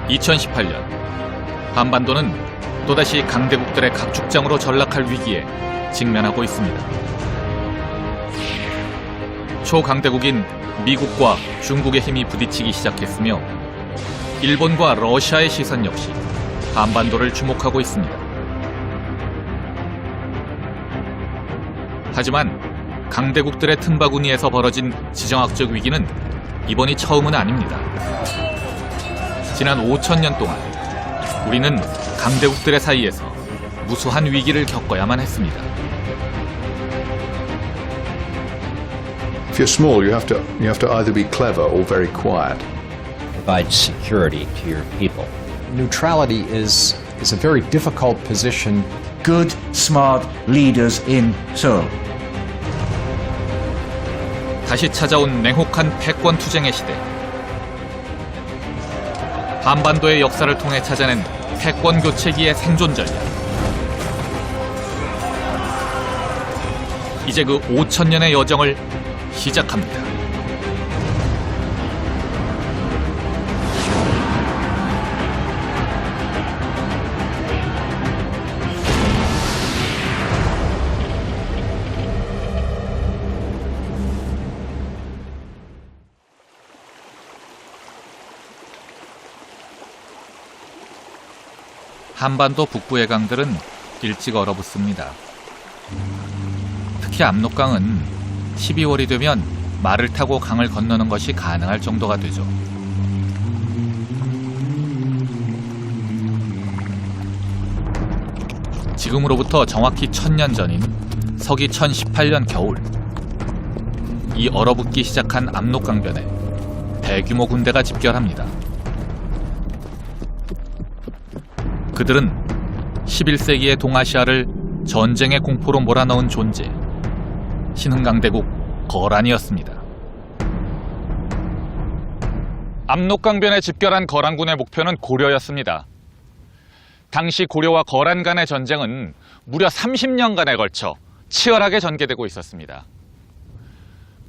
2018년 한반도는 또다시 강대국들의 각축장으로 전락할 위기에 직면하고 있습니다. 초강대국인 미국과 중국의 힘이 부딪히기 시작했으며 일본과 러시아의 시선 역시 한반도를 주목하고 있습니다. 하지만 강대국들의 틈바구니에서 벌어진 지정학적 위기는 이번이 처음은 아닙니다. 지난 5,000년 동안 우리는 강대국들의 사이에서 무수한 위기를 겪어야만 했습니다. If you're small, you have to either be clever or very quiet. Provide security to your people. Neutrality is a very difficult position. Good, smart leaders in Seoul. 다시 찾아온 냉혹한 패권 투쟁의 시대. 한반도의 역사를 통해 찾아낸 패권 교체기의 생존 전략. 이제 그 5,000년의 여정을 시작합니다. 한반도 북부의 강들은 일찍 얼어붙습니다. 특히 압록강은 12월이 되면 말을 타고 강을 건너는 것이 가능할 정도가 되죠. 지금으로부터 정확히 1000년 전인 서기 1018년 겨울, 이 얼어붙기 시작한 압록강변에 대규모 군대가 집결합니다. 그들은 11세기의 동아시아를 전쟁의 공포로 몰아넣은 존재, 신흥강대국 거란이었습니다. 압록강변에 집결한 거란군의 목표는 고려였습니다. 당시 고려와 거란 간의 전쟁은 무려 30년간에 걸쳐 치열하게 전개되고 있었습니다.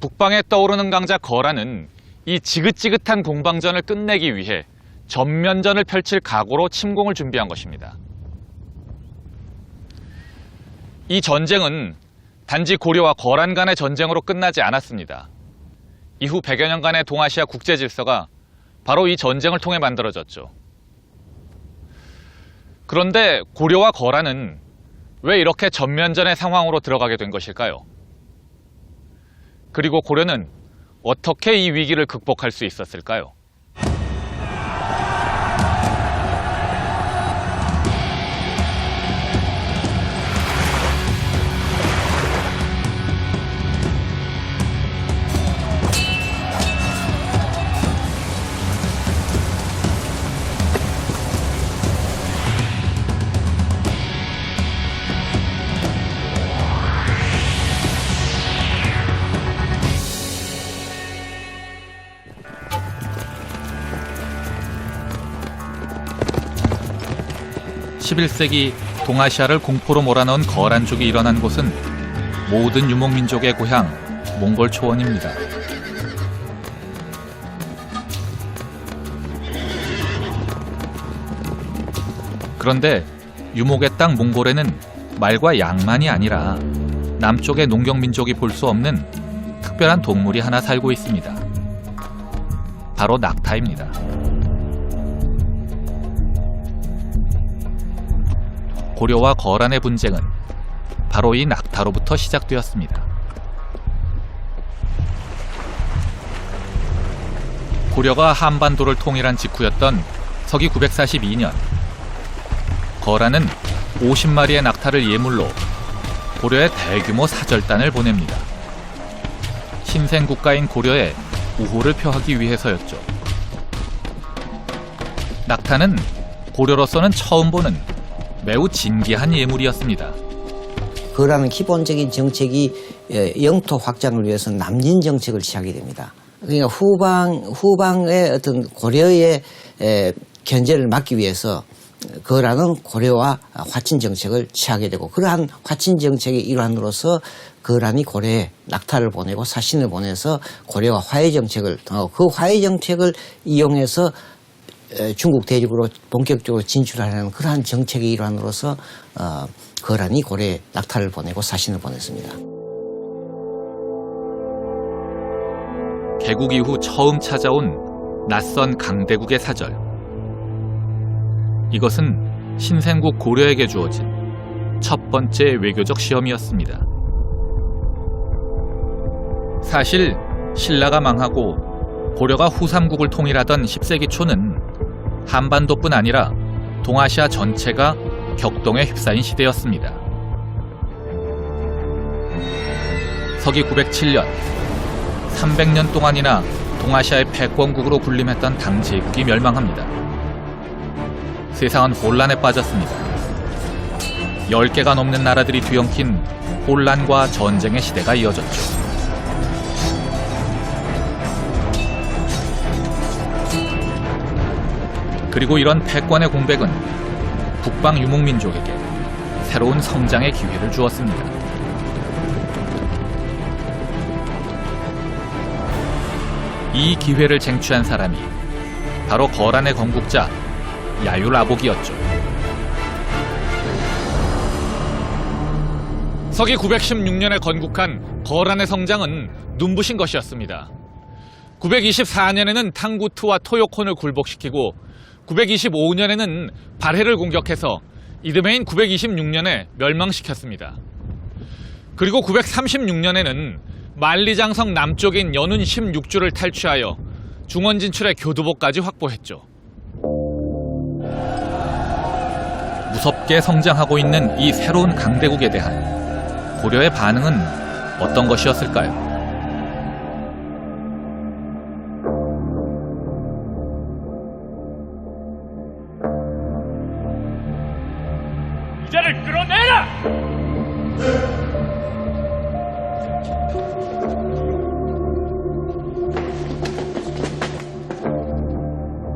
북방에 떠오르는 강자 거란은 이 지긋지긋한 공방전을 끝내기 위해 전면전을 펼칠 각오로 침공을 준비한 것입니다. 이 전쟁은 단지 고려와 거란 간의 전쟁으로 끝나지 않았습니다. 이후 100여 년간의 동아시아 국제 질서가 바로 이 전쟁을 통해 만들어졌죠. 그런데 고려와 거란은 왜 이렇게 전면전의 상황으로 들어가게 된 것일까요? 그리고 고려는 어떻게 이 위기를 극복할 수 있었을까요? (11세기) 동아시아를 공포로 몰아넣은 거란족이 일어난 곳은 모든 유목민족의 고향 몽골 초원입니다. 그런데 유목의 땅 몽골에는 말과 양만이 아니라 남쪽의 농경민족이 볼 수 없는 특별한 동물이 하나 살고 있습니다. 바로 낙타입니다. 고려와 거란의 분쟁은 바로 이 낙타로부터 시작되었습니다. 고려가 한반도를 통일한 직후였던 서기 942년, 거란은 50마리의 낙타를 예물로 고려에 대규모 사절단을 보냅니다. 신생국가인 고려에 우호를 표하기 위해서였죠. 낙타는 고려로서는 처음 보는 매우 진귀한 예물이었습니다. 거란은 기본적인 정책이 영토 확장을 위해서 남진 정책을 취하게 됩니다. 그러니까 후방의 어떤 고려의 견제를 막기 위해서 거란은 고려와 화친 정책을 취하게 되고, 그러한 화친 정책의 일환으로서 거란이 고려에 낙타를 보내고 사신을 보내서 고려와 화해 정책을 통하고, 그 화해 정책을 이용해서 중국 대륙으로 본격적으로 진출하려는 그러한 정책의 일환으로서 거란이 고려에 낙타를 보내고 사신을 보냈습니다. 개국 이후 처음 찾아온 낯선 강대국의 사절. 이것은 신생국 고려에게 주어진 첫 번째 외교적 시험이었습니다. 사실 신라가 망하고 고려가 후삼국을 통일하던 10세기 초는 한반도뿐 아니라 동아시아 전체가 격동에 휩싸인 시대였습니다. 서기 907년 300년 동안이나 동아시아의 패권국으로 군림했던 당제국이 멸망합니다. 세상은 혼란에 빠졌습니다. 10개가 넘는 나라들이 뒤엉킨 혼란과 전쟁의 시대가 이어졌죠. 그리고 이런 패권의 공백은 북방 유목민족에게 새로운 성장의 기회를 주었습니다. 이 기회를 쟁취한 사람이 바로 거란의 건국자 야유라복이었죠. 서기 916년에 건국한 거란의 성장은 눈부신 것이었습니다. 924년에는 탕구투와 토요콘을 굴복시키고 925년에는 발해를 공격해서 이듬해인 926년에 멸망시켰습니다. 그리고 936년에는 만리장성 남쪽인 연운 16주를 탈취하여 중원 진출의 교두보까지 확보했죠. 무섭게 성장하고 있는 이 새로운 강대국에 대한 고려의 반응은 어떤 것이었을까요? 이자를 끌어내라!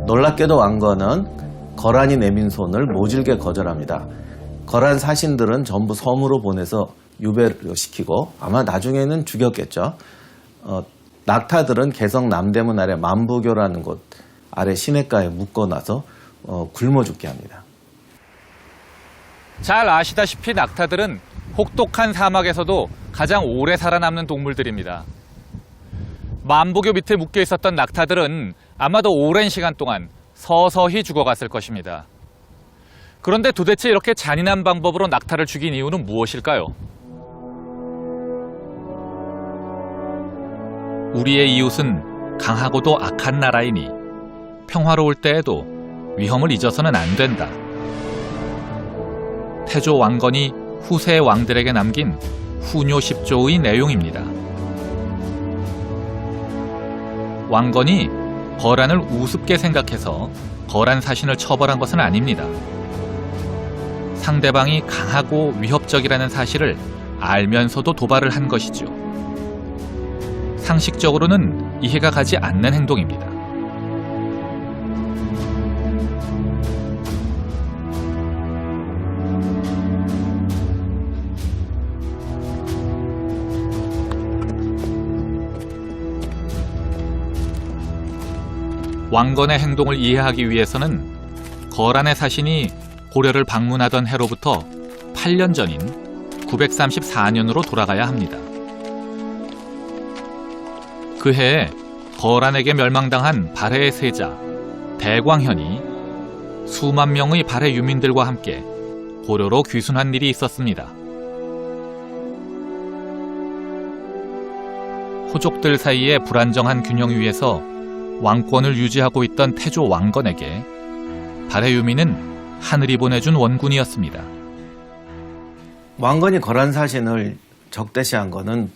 놀랍게도 왕건은 거란이 내민 손을 모질게 거절합니다. 거란 사신들은 전부 섬으로 보내서 유배를 시키고 아마 나중에는 죽였겠죠. 낙타들은 개성 남대문 아래 만부교라는 곳 아래 시냇가에 묶어놔서 굶어 죽게 합니다. 잘 아시다시피 낙타들은 혹독한 사막에서도 가장 오래 살아남는 동물들입니다. 만부교 밑에 묶여 있었던 낙타들은 아마도 오랜 시간 동안 서서히 죽어갔을 것입니다. 그런데 도대체 이렇게 잔인한 방법으로 낙타를 죽인 이유는 무엇일까요? 우리의 이웃은 강하고도 악한 나라이니 평화로울 때에도 위험을 잊어서는 안 된다. 태조 왕건이 후세 왕들에게 남긴 후뇨 10조의 내용입니다. 왕건이 거란을 우습게 생각해서 거란 사신을 처벌한 것은 아닙니다. 상대방이 강하고 위협적이라는 사실을 알면서도 도발을 한 것이죠. 상식적으로는 이해가 가지 않는 행동입니다. 왕건의 행동을 이해하기 위해서는 거란의 사신이 고려를 방문하던 해로부터 8년 전인 934년으로 돌아가야 합니다. 그 해에 거란에게 멸망당한 발해의 세자 대광현이 수만 명의 발해 유민들과 함께 고려로 귀순한 일이 있었습니다. 호족들 사이의 불안정한 균형 위에서 왕권을 유지하고 있던 태조 왕건에게 발해 유민은 하늘이 보내준 원군이었습니다. 왕건이 거란 사신을 적대시한 것은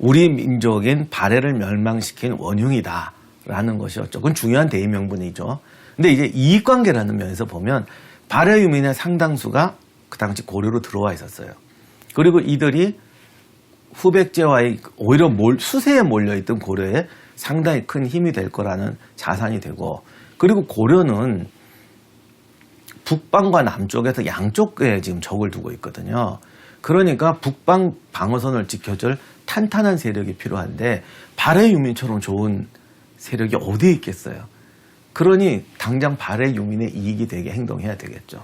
우리 민족인 발해를 멸망시킨 원흉이다라는 것이었죠. 그건 중요한 대의 명분이죠. 근데 이제 이익관계라는 면에서 보면 발해 유민의 상당수가 그 당시 고려로 들어와 있었어요. 그리고 이들이 후백제와의 오히려 수세에 몰려있던 고려에 상당히 큰 힘이 될 거라는 자산이 되고, 그리고 고려는 북방과 남쪽에서 양쪽에 지금 적을 두고 있거든요. 그러니까 북방 방어선을 지켜줄 탄탄한 세력이 필요한데 발해 유민처럼 좋은 세력이 어디에 있겠어요. 그러니 당장 발해 유민의 이익이 되게 행동해야 되겠죠.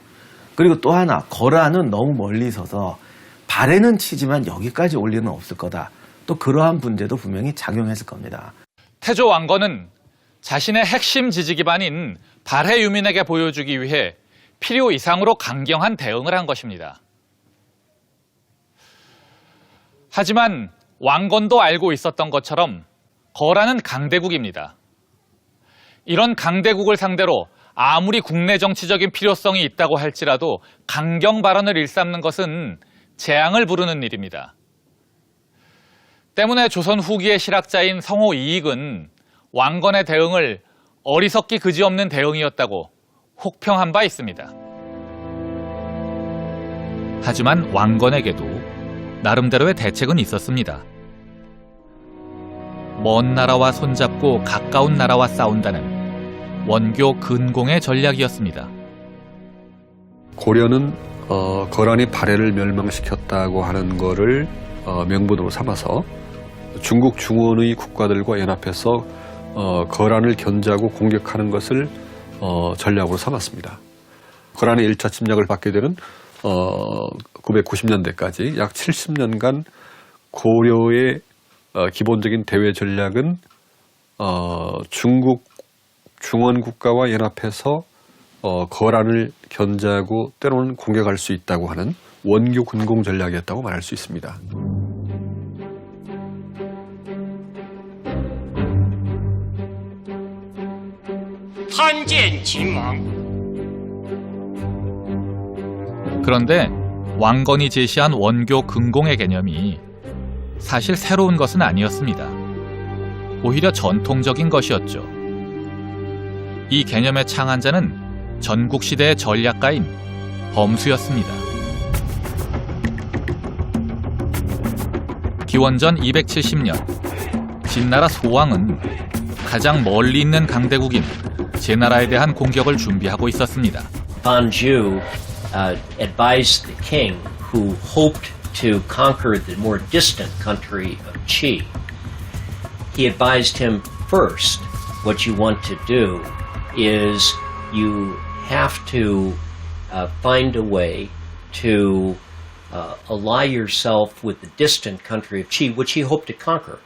그리고 또 하나, 거란은 너무 멀리 서서 발해는 치지만 여기까지 올 리는 없을 거다. 또 그러한 문제도 분명히 작용했을 겁니다. 태조 왕건은 자신의 핵심 지지 기반인 발해 유민에게 보여주기 위해 필요 이상으로 강경한 대응을 한 것입니다. 하지만 왕건도 알고 있었던 것처럼 거란은 강대국입니다. 이런 강대국을 상대로 아무리 국내 정치적인 필요성이 있다고 할지라도 강경 발언을 일삼는 것은 재앙을 부르는 일입니다. 때문에 조선 후기의 실학자인 성호 이익은 왕건의 대응을 어리석기 그지없는 대응이었다고 혹평한 바 있습니다. 하지만 왕건에게도 나름대로의 대책은 있었습니다. 먼 나라와 손잡고 가까운 나라와 싸운다는 원교 근공의 전략이었습니다. 고려는 거란이 발해를 멸망시켰다고 하는 거를 명분으로 삼아서 중국 중원의 국가들과 연합해서 거란을 견제하고 공격하는 것을 전략으로 삼았습니다. 거란의 1차 침략을 받게 되는 990년대까지 약 70년간 고려의 기본적인 대외 전략은 중국 중원 국가와 연합해서 거란을 견제하고 때로는 공격할 수 있다고 하는 원교 근공 전략이었다고 말할 수 있습니다. 그런데 왕건이 제시한 원교 근공의 개념이 사실 새로운 것은 아니었습니다. 오히려 전통적인 것이었죠. 이 개념의 창안자는 전국시대의 전략가인 범수였습니다. 기원전 270년 진나라 소왕은 가장 멀리 있는 강대국인 제나라에 대한 공격을 준비하고 있었습니다. Banju advised the king, who hoped to conquer the more distant country of Qi. He advised him first, what you want to do is you have to find a way to ally yourself with the distant country of Qi, which he hoped to conquer,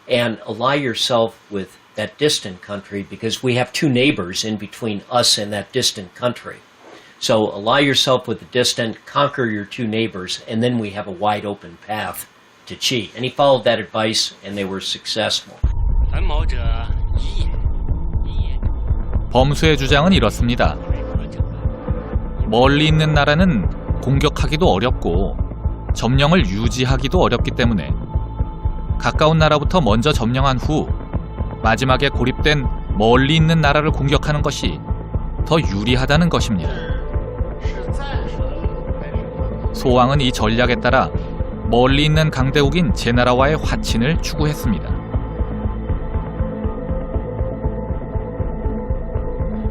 and ally yourself with that distant country because we have two neighbors in between us and that distant country. So ally yourself with the distant, conquer your two neighbors, and then we have a wide open path to Qi. And he followed that advice, and they were successful. 범수의 주장은 이렇습니다. 멀리 있는 나라는 공격하기도 어렵고 점령을 유지하기도 어렵기 때문에 가까운 나라부터 먼저 점령한 후 마지막에 고립된 멀리 있는 나라를 공격하는 것이 더 유리하다는 것입니다. 소왕은 이 전략에 따라 멀리 있는 강대국인 제나라와의 화친을 추구했습니다.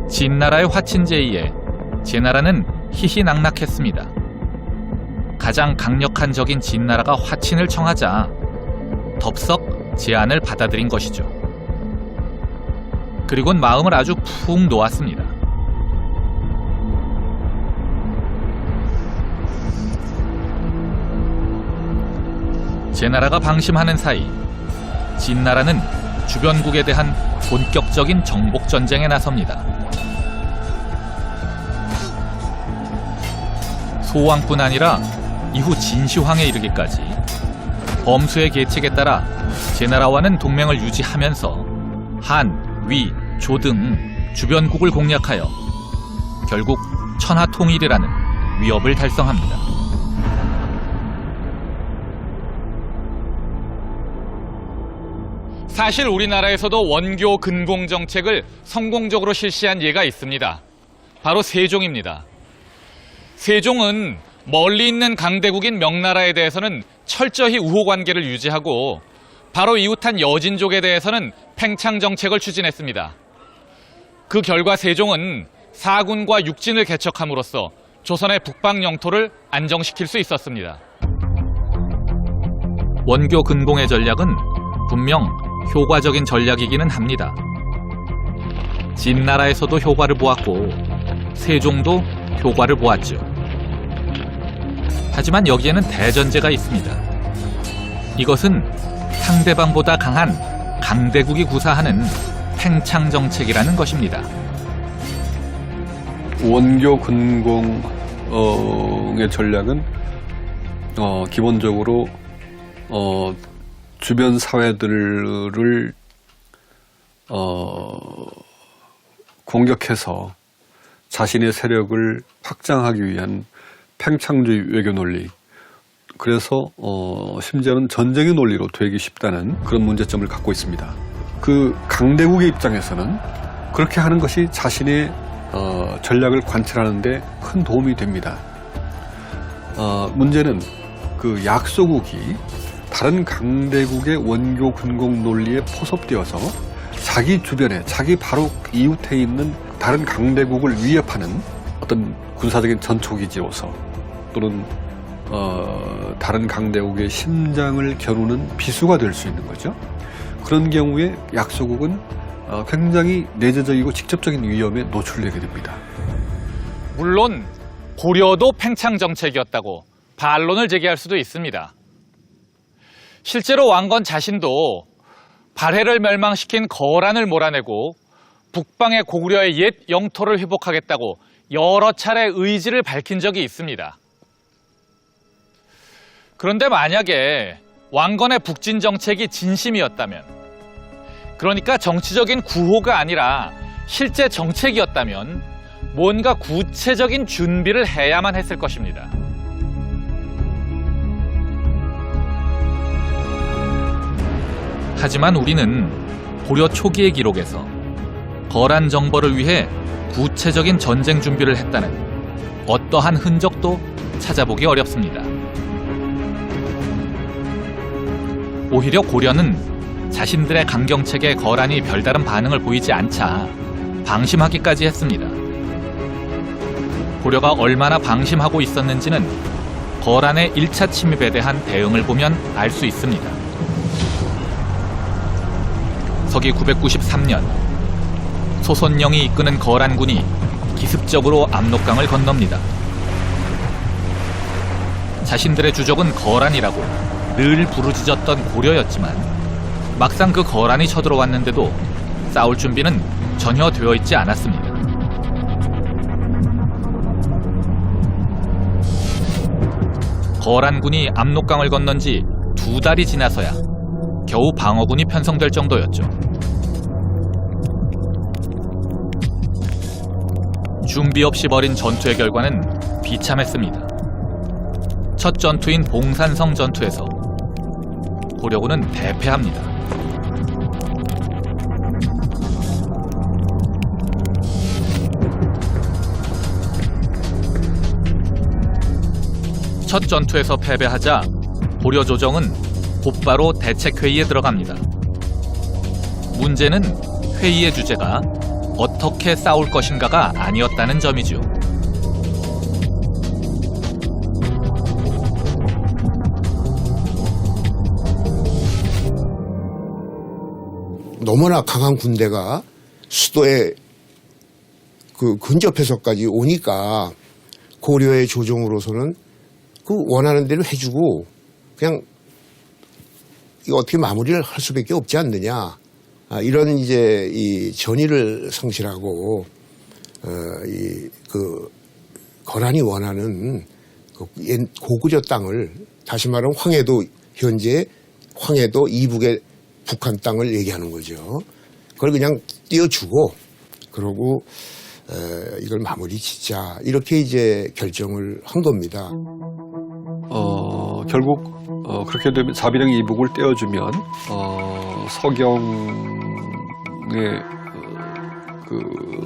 진나라의 화친 제의에 제나라는 희희낙낙했습니다. 가장 강력한 적인 진나라가 화친을 청하자 덥석 제안을 받아들인 것이죠. 그리곤 마음을 아주 푹 놓았습니다. 제나라가 방심하는 사이 진나라는 주변국에 대한 본격적인 정복전쟁에 나섭니다. 소왕뿐 아니라 이후 진시황에 이르기까지 범수의 계책에 따라 제나라와는 동맹을 유지하면서 한, 위, 조 등 주변국을 공략하여 결국 천하통일이라는 위협을 달성합니다. 사실 우리나라에서도 원교 근공 정책을 성공적으로 실시한 예가 있습니다. 바로 세종입니다. 세종은 멀리 있는 강대국인 명나라에 대해서는 철저히 우호 관계를 유지하고 바로 이웃한 여진족에 대해서는 팽창 정책을 추진했습니다. 그 결과 세종은 사군과 육진을 개척함으로써 조선의 북방 영토를 안정시킬 수 있었습니다. 원교 근공의 전략은 분명 효과적인 전략이기는 합니다. 진나라에서도 효과를 보았고 세종도 효과를 보았죠. 하지만 여기에는 대전제가 있습니다. 이것은 상대방보다 강한 강대국이 구사하는 팽창 정책이라는 것입니다. 원교 근공의 전략은 기본적으로 주변 사회들을 공격해서 자신의 세력을 확장하기 위한 팽창주의 외교 논리, 그래서 심지어는 전쟁의 논리로 되기 쉽다는 그런 문제점을 갖고 있습니다. 그 강대국의 입장에서는 그렇게 하는 것이 자신의 전략을 관철하는 데 큰 도움이 됩니다. 문제는 그 약소국이 다른 강대국의 원교 군공 논리에 포섭되어서 자기 주변에, 자기 바로 이웃에 있는 다른 강대국을 위협하는 어떤 군사적인 전초기지로서 또는 다른 강대국의 심장을 겨누는 비수가 될 수 있는 거죠. 그런 경우에 약소국은 굉장히 내재적이고 직접적인 위험에 노출되게 됩니다. 물론 고려도 팽창 정책이었다고 반론을 제기할 수도 있습니다. 실제로 왕건 자신도 발해를 멸망시킨 거란을 몰아내고 북방의 고구려의 옛 영토를 회복하겠다고 여러 차례 의지를 밝힌 적이 있습니다. 그런데 만약에 왕건의 북진 정책이 진심이었다면, 그러니까 정치적인 구호가 아니라 실제 정책이었다면 뭔가 구체적인 준비를 해야만 했을 것입니다. 하지만 우리는 고려 초기의 기록에서 거란 정벌을 위해 구체적인 전쟁 준비를 했다는 어떠한 흔적도 찾아보기 어렵습니다. 오히려 고려는 자신들의 강경책에 거란이 별다른 반응을 보이지 않자 방심하기까지 했습니다. 고려가 얼마나 방심하고 있었는지는 거란의 1차 침입에 대한 대응을 보면 알 수 있습니다. 서기 993년 소손영이 이끄는 거란군이 기습적으로 압록강을 건넙니다. 자신들의 주적은 거란이라고 늘 부르짖었던 고려였지만 막상 그 거란이 쳐들어왔는데도 싸울 준비는 전혀 되어 있지 않았습니다. 거란군이 압록강을 건넌 지 2달이 지나서야 겨우 방어군이 편성될 정도였죠. 준비 없이 벌인 전투의 결과는 비참했습니다. 첫 전투인 봉산성 전투에서 고려군은 대패합니다. 첫 전투에서 패배하자 고려 조정은 곧바로 대책회의에 들어갑니다. 문제는 회의의 주제가 어떻게 싸울 것인가가 아니었다는 점이죠. 너무나 강한 군대가 수도에 근접해서까지 오니까 고려의 조정으로서는 그 원하는 대로 해주고 그냥 이거 어떻게 마무리를 할 수밖에 없지 않느냐. 이런 이제 이 전의를 상실하고 거란이 원하는 고구려 땅을, 다시 말하면 황해도, 현재 황해도 이북의 북한 땅을 얘기하는 거죠. 그걸 그냥 띄워주고 그러고 이걸 마무리 짓자, 이렇게 이제 결정을 한 겁니다. 결국 그렇게 되면 자비령 이북을 떼어주면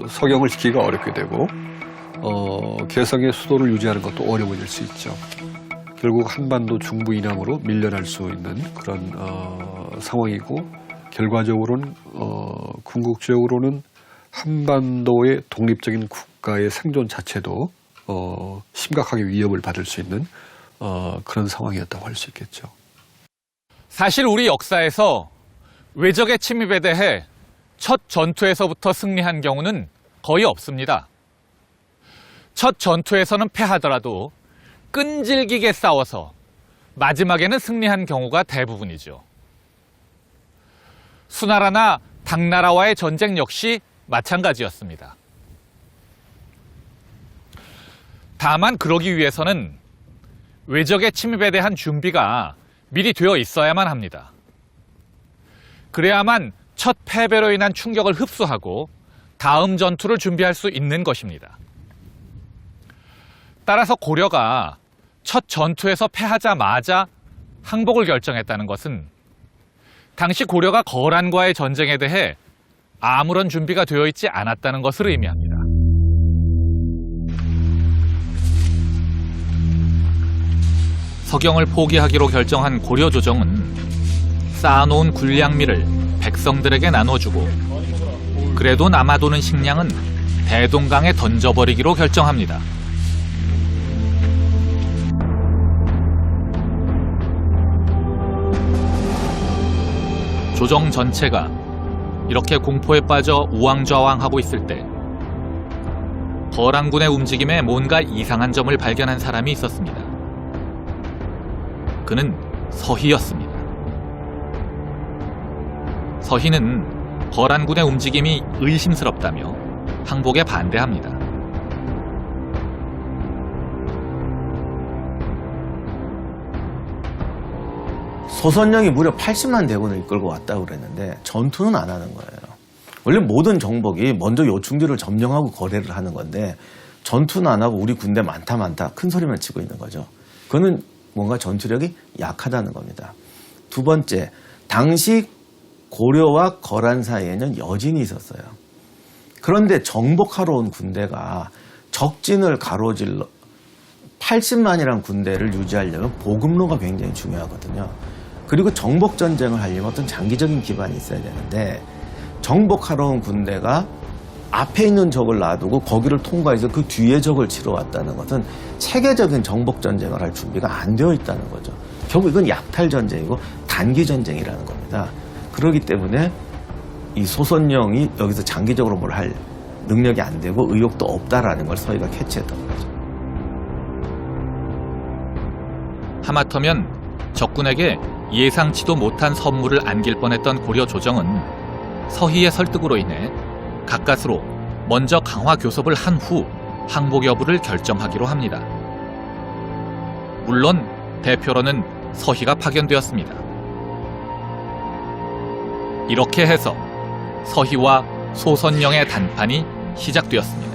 서경을 지키기가 어렵게 되고 개성의 수도를 유지하는 것도 어려워질 수 있죠. 결국 한반도 중부 이남으로 밀려날 수 있는 그런 상황이고, 결과적으로는 궁극적으로는 한반도의 독립적인 국가의 생존 자체도 심각하게 위협을 받을 수 있는 그런 상황이었다고 할 수 있겠죠. 사실 우리 역사에서 외적의 침입에 대해 첫 전투에서부터 승리한 경우는 거의 없습니다. 첫 전투에서는 패하더라도 끈질기게 싸워서 마지막에는 승리한 경우가 대부분이죠. 수나라나 당나라와의 전쟁 역시 마찬가지였습니다. 다만 그러기 위해서는 외적의 침입에 대한 준비가 미리 되어 있어야만 합니다. 그래야만 첫 패배로 인한 충격을 흡수하고 다음 전투를 준비할 수 있는 것입니다. 따라서 고려가 첫 전투에서 패하자마자 항복을 결정했다는 것은 당시 고려가 거란과의 전쟁에 대해 아무런 준비가 되어 있지 않았다는 것을 의미합니다. 서경을 포기하기로 결정한 고려 조정은 쌓아놓은 군량미를 백성들에게 나눠주고 그래도 남아도는 식량은 대동강에 던져버리기로 결정합니다. 조정 전체가 이렇게 공포에 빠져 우왕좌왕하고 있을 때 거란군의 움직임에 뭔가 이상한 점을 발견한 사람이 있었습니다. 그는 서희였습니다. 서희는 거란군의 움직임이 의심스럽다며 항복에 반대합니다. 소선영이 무려 80만 대군을 이끌고 왔다고 그랬는데 전투는 안 하는 거예요. 원래 모든 정복이 먼저 요충지를 점령하고 거래를 하는 건데 전투는 안 하고 우리 군대 많다 큰 소리만 치고 있는 거죠. 그거는 뭔가 전투력이 약하다는 겁니다. 두 번째, 당시 고려와 거란 사이에는 여진이 있었어요. 그런데 정복하러 온 군대가 적진을 가로질러 80만이라는 군대를 유지하려면 보급로가 굉장히 중요하거든요. 그리고 정복 전쟁을 하려면 어떤 장기적인 기반이 있어야 되는데 정복하러 온 군대가 앞에 있는 적을 놔두고 거기를 통과해서 그 뒤에 적을 치러 왔다는 것은 체계적인 정복 전쟁을 할 준비가 안 되어 있다는 거죠. 결국 이건 약탈 전쟁이고 단기 전쟁이라는 겁니다. 그렇기 때문에 이 소선영이 여기서 장기적으로 뭘 할 능력이 안 되고 의욕도 없다라는 걸 서희가 캐치했던 거죠. 하마터면 적군에게 예상치도 못한 선물을 안길 뻔했던 고려 조정은 서희의 설득으로 인해 가까스로 먼저 강화 교섭을 한 후 항복 여부를 결정하기로 합니다. 물론 대표로는 서희가 파견되었습니다. 이렇게 해서 서희와 소선영의 단판이 시작되었습니다.